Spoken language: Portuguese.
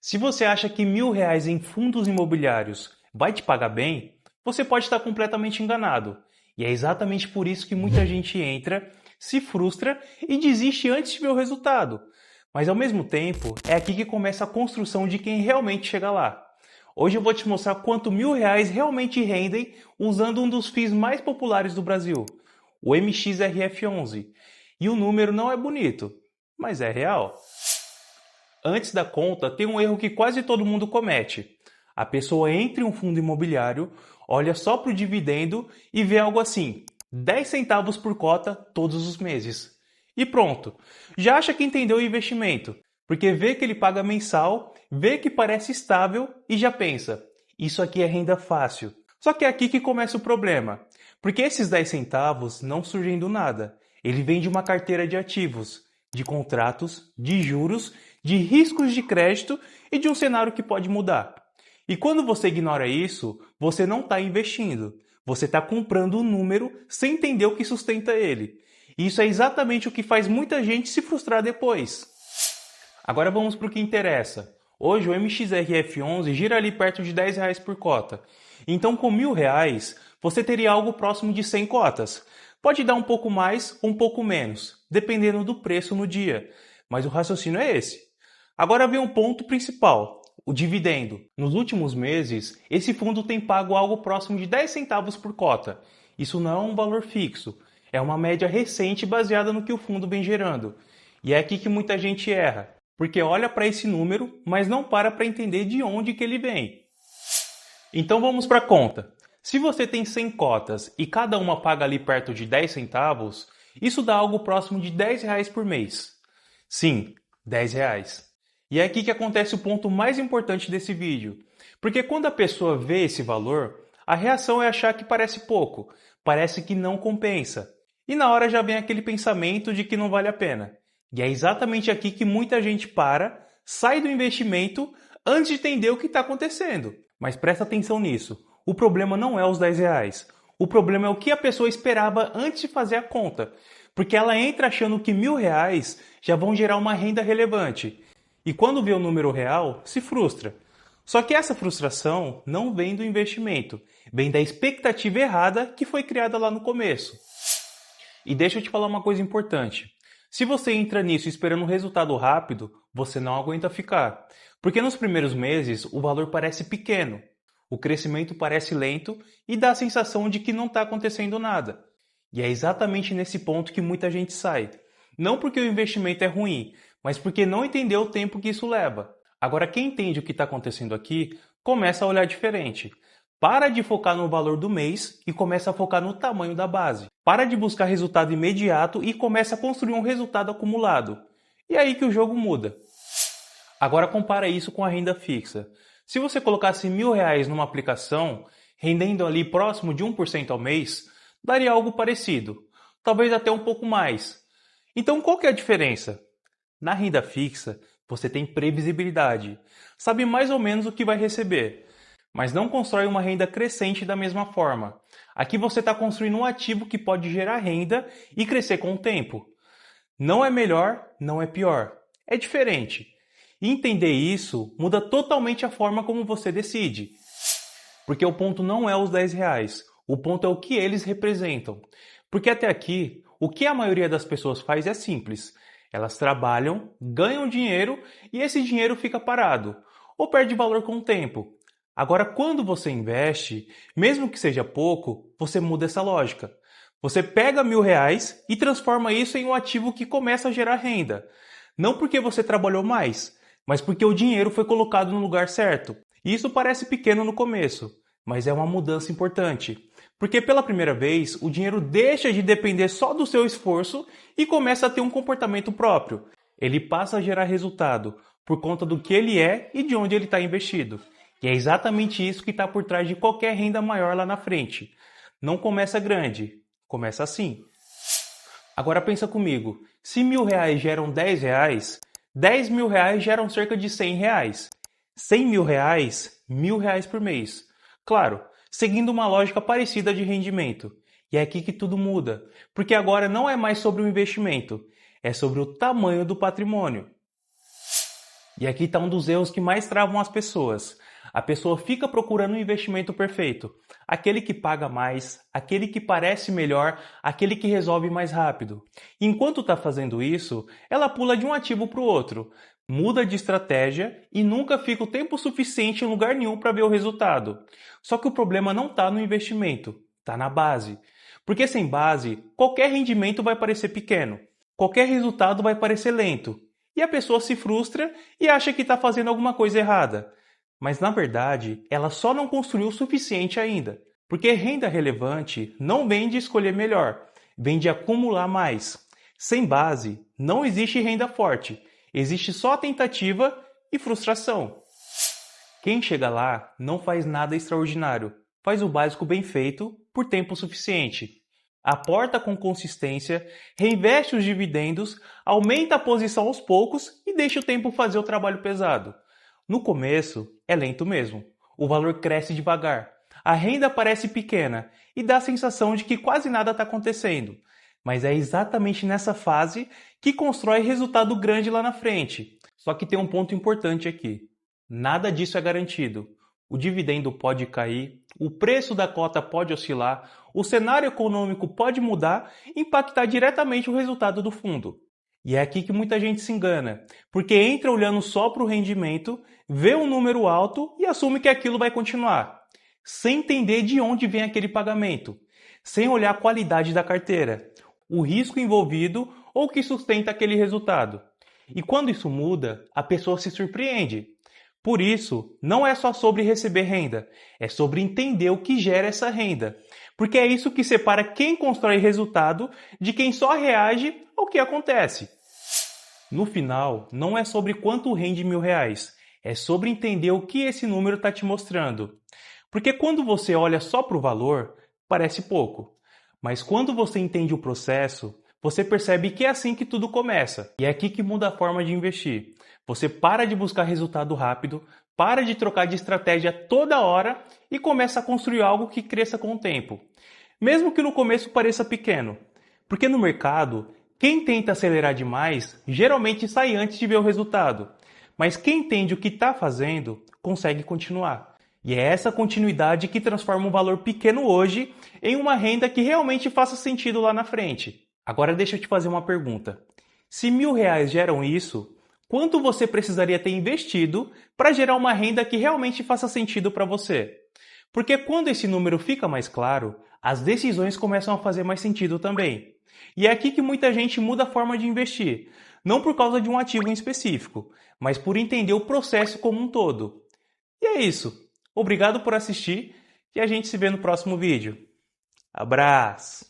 Se você acha que R$ 1.000 em fundos imobiliários vai te pagar bem, você pode estar completamente enganado. E é exatamente por isso que muita gente entra, se frustra e desiste antes de ver o resultado. Mas ao mesmo tempo, é aqui que começa a construção de quem realmente chega lá. Hoje eu vou te mostrar quanto R$ 1.000 realmente rendem usando um dos FIIs mais populares do Brasil, o MXRF11. E o número não é bonito, mas é real. Antes da conta, tem um erro que quase todo mundo comete. A pessoa entra em um fundo imobiliário, olha só para o dividendo e vê algo assim, 10 centavos por cota todos os meses. E pronto, já acha que entendeu o investimento, porque vê que ele paga mensal, vê que parece estável e já pensa, isso aqui é renda fácil. Só que é aqui que começa o problema, porque esses 10 centavos não surgem do nada. Ele vem de uma carteira de ativos, de contratos, de juros, de riscos de crédito e de um cenário que pode mudar. E quando você ignora isso, você não está investindo. Você está comprando um número sem entender o que sustenta ele. E isso é exatamente o que faz muita gente se frustrar depois. Agora vamos para o que interessa. Hoje o MXRF11 gira ali perto de R$ 10 por cota. Então com R$ 1.000 você teria algo próximo de 100 cotas. Pode dar um pouco mais ou um pouco menos, dependendo do preço no dia. Mas o raciocínio é esse. Agora vem um ponto principal, o dividendo. Nos últimos meses, esse fundo tem pago algo próximo de 10 centavos por cota. Isso não é um valor fixo, é uma média recente baseada no que o fundo vem gerando. E é aqui que muita gente erra, porque olha para esse número, mas não para entender de onde que ele vem. Então vamos para a conta. Se você tem 100 cotas e cada uma paga ali perto de 10 centavos, isso dá algo próximo de R$ 10 por mês. Sim, R$ 10. E é aqui que acontece o ponto mais importante desse vídeo. Porque quando a pessoa vê esse valor, a reação é achar que parece pouco, parece que não compensa. E na hora já vem aquele pensamento de que não vale a pena. E é exatamente aqui que muita gente para, sai do investimento antes de entender o que está acontecendo. Mas presta atenção nisso. O problema não é os R$ 10. O problema é o que a pessoa esperava antes de fazer a conta. Porque ela entra achando que R$ 1.000 já vão gerar uma renda relevante. E quando vê o número real, se frustra. Só que essa frustração não vem do investimento, vem da expectativa errada que foi criada lá no começo. E deixa eu te falar uma coisa importante. Se você entra nisso esperando um resultado rápido, você não aguenta ficar. Porque nos primeiros meses o valor parece pequeno, o crescimento parece lento e dá a sensação de que não está acontecendo nada. E é exatamente nesse ponto que muita gente sai. Não porque o investimento é ruim, mas porque não entendeu o tempo que isso leva. Agora, quem entende o que está acontecendo aqui, começa a olhar diferente. Para de focar no valor do mês e começa a focar no tamanho da base. Para de buscar resultado imediato e começa a construir um resultado acumulado. E é aí que o jogo muda. Agora compara isso com a renda fixa. Se você colocasse R$ 1.000 numa aplicação, rendendo ali próximo de 1% ao mês, daria algo parecido. Talvez até um pouco mais. Então qual que é a diferença? Na renda fixa, você tem previsibilidade. Sabe mais ou menos o que vai receber. Mas não constrói uma renda crescente da mesma forma. Aqui você está construindo um ativo que pode gerar renda e crescer com o tempo. Não é melhor, não é pior. É diferente. E entender isso muda totalmente a forma como você decide. Porque o ponto não é os R$ 10, o ponto é o que eles representam. Porque até aqui, o que a maioria das pessoas faz é simples. Elas trabalham, ganham dinheiro e esse dinheiro fica parado, ou perde valor com o tempo. Agora, quando você investe, mesmo que seja pouco, você muda essa lógica. Você pega R$ 1.000 e transforma isso em um ativo que começa a gerar renda. Não porque você trabalhou mais, mas porque o dinheiro foi colocado no lugar certo. E isso parece pequeno no começo, mas é uma mudança importante. Porque pela primeira vez, o dinheiro deixa de depender só do seu esforço e começa a ter um comportamento próprio. Ele passa a gerar resultado por conta do que ele é e de onde ele está investido. E é exatamente isso que está por trás de qualquer renda maior lá na frente. Não começa grande, começa assim. Agora pensa comigo, se R$ 1.000 geram R$ 10, R$ 10.000 geram cerca de R$ 100. R$ 100.000, R$ 1.000 por mês. Claro, seguindo uma lógica parecida de rendimento. E é aqui que tudo muda, porque agora não é mais sobre o investimento, é sobre o tamanho do patrimônio. E aqui está um dos erros que mais travam as pessoas. A pessoa fica procurando um investimento perfeito, aquele que paga mais, aquele que parece melhor, aquele que resolve mais rápido. Enquanto está fazendo isso, ela pula de um ativo para o outro, muda de estratégia e nunca fica o tempo suficiente em lugar nenhum para ver o resultado. Só que o problema não está no investimento, está na base. Porque sem base, qualquer rendimento vai parecer pequeno, qualquer resultado vai parecer lento. E a pessoa se frustra e acha que está fazendo alguma coisa errada. Mas na verdade, ela só não construiu o suficiente ainda. Porque renda relevante não vem de escolher melhor, vem de acumular mais. Sem base, não existe renda forte, existe só tentativa e frustração. Quem chega lá não faz nada extraordinário, faz o básico bem feito por tempo suficiente. Aporta com consistência, reinveste os dividendos, aumenta a posição aos poucos e deixa o tempo fazer o trabalho pesado. No começo, é lento mesmo. O valor cresce devagar. A renda parece pequena e dá a sensação de que quase nada está acontecendo. Mas é exatamente nessa fase que constrói resultado grande lá na frente. Só que tem um ponto importante aqui. Nada disso é garantido. O dividendo pode cair, o preço da cota pode oscilar, o cenário econômico pode mudar e impactar diretamente o resultado do fundo. E é aqui que muita gente se engana, porque entra olhando só para o rendimento, vê um número alto e assume que aquilo vai continuar, sem entender de onde vem aquele pagamento, sem olhar a qualidade da carteira, o risco envolvido ou o que sustenta aquele resultado. E quando isso muda, a pessoa se surpreende. Por isso, não é só sobre receber renda, é sobre entender o que gera essa renda. Porque é isso que separa quem constrói resultado de quem só reage ao que acontece. No final, não é sobre quanto rende R$ 1.000, é sobre entender o que esse número está te mostrando. Porque quando você olha só para o valor, parece pouco. Mas quando você entende o processo, você percebe que é assim que tudo começa. E é aqui que muda a forma de investir. Você para de buscar resultado rápido, para de trocar de estratégia toda hora e começa a construir algo que cresça com o tempo. Mesmo que no começo pareça pequeno. Porque no mercado, quem tenta acelerar demais geralmente sai antes de ver o resultado. Mas quem entende o que está fazendo consegue continuar. E é essa continuidade que transforma um valor pequeno hoje em uma renda que realmente faça sentido lá na frente. Agora deixa eu te fazer uma pergunta. Se R$ 1.000 geram isso, quanto você precisaria ter investido para gerar uma renda que realmente faça sentido para você? Porque quando esse número fica mais claro, as decisões começam a fazer mais sentido também. E é aqui que muita gente muda a forma de investir, não por causa de um ativo em específico, mas por entender o processo como um todo. E é isso. Obrigado por assistir e a gente se vê no próximo vídeo. Abraço!